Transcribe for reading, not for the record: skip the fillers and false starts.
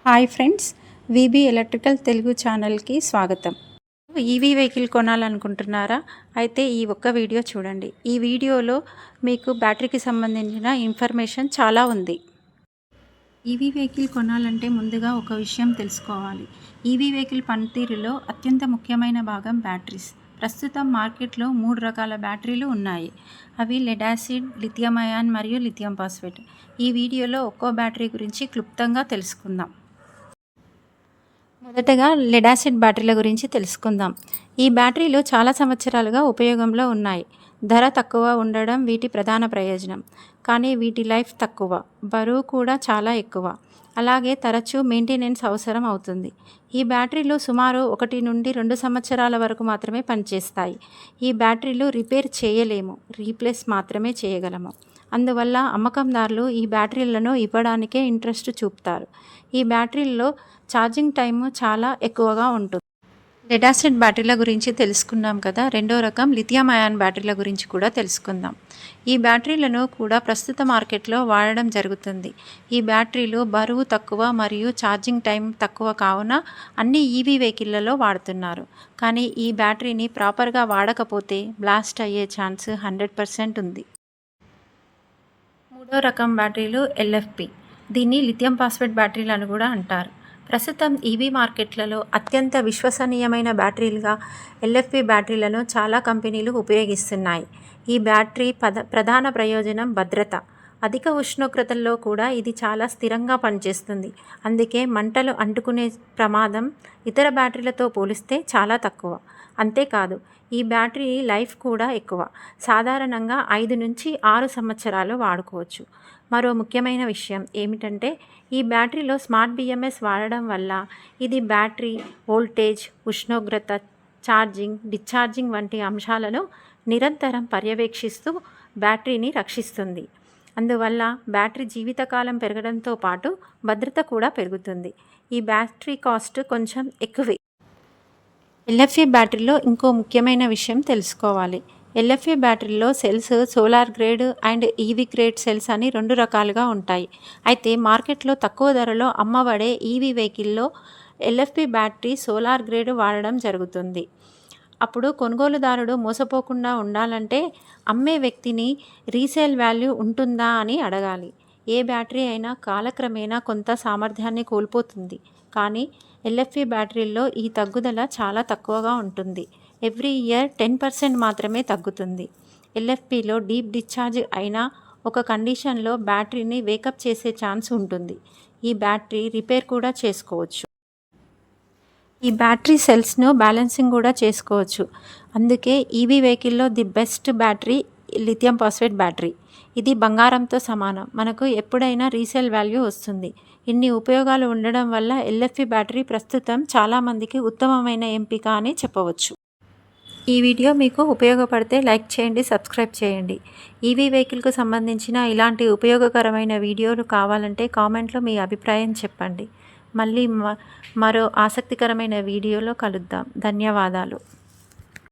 Hi friends, VB electrical Telugu ఛానల్కి స్వాగతం. EV vehicle కొనాలనుకుంటున్నారా? అయితే ఈ ఒక్క వీడియో చూడండి. ఈ వీడియోలో మీకు బ్యాటరీకి సంబంధించిన ఇన్ఫర్మేషన్ చాలా ఉంది. ఈవీ వెహికల్ కొనాలంటే ముందుగా ఒక విషయం తెలుసుకోవాలి. ఈవీ వెహికల్ పనితీరులో అత్యంత ముఖ్యమైన భాగం బ్యాటరీస్. ప్రస్తుతం మార్కెట్లో 3 రకాల బ్యాటరీలు ఉన్నాయి. అవి లెడ్ యాసిడ్, లిథియం అయాన్ మరియు లిథియం ఫాస్ఫేట్. ఈ వీడియోలో ఒక్కో బ్యాటరీ గురించి క్లుప్తంగా తెలుసుకుందాం. మొదటగా లెడ్ యాసిడ్ బ్యాటరీల గురించి తెలుసుకుందాం. ఈ బ్యాటరీలు చాలా సంవత్సరాలుగా ఉపయోగంలో ఉన్నాయి. ధర తక్కువ ఉండడం వీటి ప్రధాన ప్రయోజనం. కానీ వీటి లైఫ్ తక్కువ, బరువు కూడా చాలా ఎక్కువ. అలాగే తరచూ మెయింటెనెన్స్ అవసరం అవుతుంది. ఈ బ్యాటరీలు సుమారు 1 నుండి 2 సంవత్సరాల వరకు మాత్రమే పనిచేస్తాయి. ఈ బ్యాటరీలు రిపేర్ చేయలేము, రీప్లేస్ మాత్రమే చేయగలము. అందువల్ల అమ్మకందారులు ఈ బ్యాటరీలను ఇవ్వడానికే ఇంట్రెస్ట్ చూపుతారు. ఈ బ్యాటరీల్లో ఛార్జింగ్ టైము చాలా ఎక్కువగా ఉంటుంది. లెడ్ యాసిడ్ బ్యాటరీల గురించి తెలుసుకున్నాం కదా. రెండో రకం లిథియం అయాన్ బ్యాటరీల గురించి కూడా తెలుసుకుందాం. ఈ బ్యాటరీలను కూడా ప్రస్తుత మార్కెట్లో వాడడం జరుగుతుంది. ఈ బ్యాటరీలు బరువు తక్కువ మరియు ఛార్జింగ్ టైం తక్కువ కావున అన్ని ఈవీ వెహికల్లలో వాడుతున్నారు. కానీ ఈ బ్యాటరీని ప్రాపర్గా వాడకపోతే బ్లాస్ట్ అయ్యే ఛాన్స్ 100% ఉంది. మూడో రకం బ్యాటరీలు ఎల్ఎఫ్పి. దీన్ని లిథియం ఫాస్ఫేట్ బ్యాటరీలు అని కూడా అంటారు. ప్రస్తుతం ఈవీ మార్కెట్లలో అత్యంత విశ్వసనీయమైన బ్యాటరీలుగా ఎల్ఎఫ్పి బ్యాటరీలను చాలా కంపెనీలు ఉపయోగిస్తున్నాయి. ఈ బ్యాటరీ ప్రధాన ప్రయోజనం భద్రత. అధిక ఉష్ణోగ్రతల్లో కూడా ఇది చాలా స్థిరంగా పనిచేస్తుంది. అందుకే మంటలు అంటుకునే ప్రమాదం ఇతర బ్యాటరీలతో పోలిస్తే చాలా తక్కువ. అంతేకాదు, ఈ బ్యాటరీ లైఫ్ కూడా ఎక్కువ. సాధారణంగా 5 నుంచి 6 సంవత్సరాలు వాడుకోవచ్చు. మరో ముఖ్యమైన విషయం ఏమిటంటే ఈ బ్యాటరీలో స్మార్ట్ బిఎంఎస్ వాడడం వల్ల ఇది బ్యాటరీ వోల్టేజ్, ఉష్ణోగ్రత, ఛార్జింగ్, డిశ్చార్జింగ్ వంటి అంశాలను నిరంతరం పర్యవేక్షిస్తూ బ్యాటరీని రక్షిస్తుంది. అందువల్ల బ్యాటరీ జీవితకాలం పెరగడంతో పాటు భద్రత కూడా పెరుగుతుంది. ఈ బ్యాటరీ కాస్ట్ కొంచెం ఎక్కువే. ఎల్ఎఫ్ఈ బ్యాటరీలో ఇంకో ముఖ్యమైన విషయం తెలుసుకోవాలి. ఎల్ఎఫ్ఈ బ్యాటరీలో cells solar grade and EV grade cells అని 2 రకాలుగా ఉంటాయి. అయితే మార్కెట్లో తక్కువ ధరలో అమ్మబడే ఈవీ వెహికల్లో ఎల్ఎఫ్పి బ్యాటరీ సోలార్ గ్రేడ్ వాడడం జరుగుతుంది. అప్పుడు కొనుగోలుదారుడు మోసపోకుండా ఉండాలంటే అమ్మే వ్యక్తిని రీసేల్ వాల్యూ ఉంటుందా అని అడగాలి. ఏ బ్యాటరీ అయినా కాలక్రమేణా కొంత సామర్థ్యాన్ని కోల్పోతుంది. కానీ ఎల్ఎఫ్పి బ్యాటరీల్లో ఈ తగ్గుదల చాలా తక్కువగా ఉంటుంది. ఎవ్రీ ఇయర్ 10% మాత్రమే తగ్గుతుంది. ఎల్ఎఫ్పిలో డీప్ డిశ్చార్జ్ అయినా ఒక కండిషన్లో బ్యాటరీని వేకప్ చేసే ఛాన్స్ ఉంటుంది. ఈ బ్యాటరీ రిపేర్ కూడా చేసుకోవచ్చు. ఈ బ్యాటరీ సెల్స్ను బ్యాలెన్సింగ్ కూడా చేసుకోవచ్చు. అందుకే ఈవీ వెహికల్లో the best battery lithium phosphate battery. ఇది బంగారంతో సమానం. మనకు ఎప్పుడైనా రీసేల్ వాల్యూ వస్తుంది. ఇన్ని ఉపయోగాలు ఉండడం వల్ల ఎల్ఎఫ్పి బ్యాటరీ ప్రస్తుతం చాలామందికి ఉత్తమమైన ఎంపిక అని చెప్పవచ్చు. ఈ వీడియో మీకు ఉపయోగపడితే లైక్ చేయండి, సబ్స్క్రైబ్ చేయండి. ఈవీ వెహికల్కు సంబంధించిన ఇలాంటి ఉపయోగకరమైన వీడియోలు కావాలంటే కామెంట్లో మీ అభిప్రాయం చెప్పండి. మళ్ళీ మరో ఆసక్తికరమైన వీడియోలో కలుద్దాం. ధన్యవాదాలు.